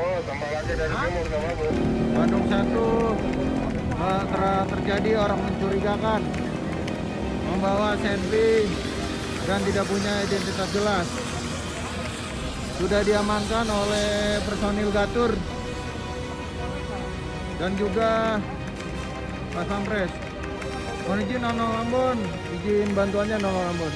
tambah lagi dari timur nggak bagus. Bandung 1 terjadi orang mencurigakan membawa sandwich dan tidak punya identitas jelas. Sudah diamankan oleh personil Gatur dan juga Pas Pampres. Mohon izin Nono Ambon, izin bantuannya Nono Ambon.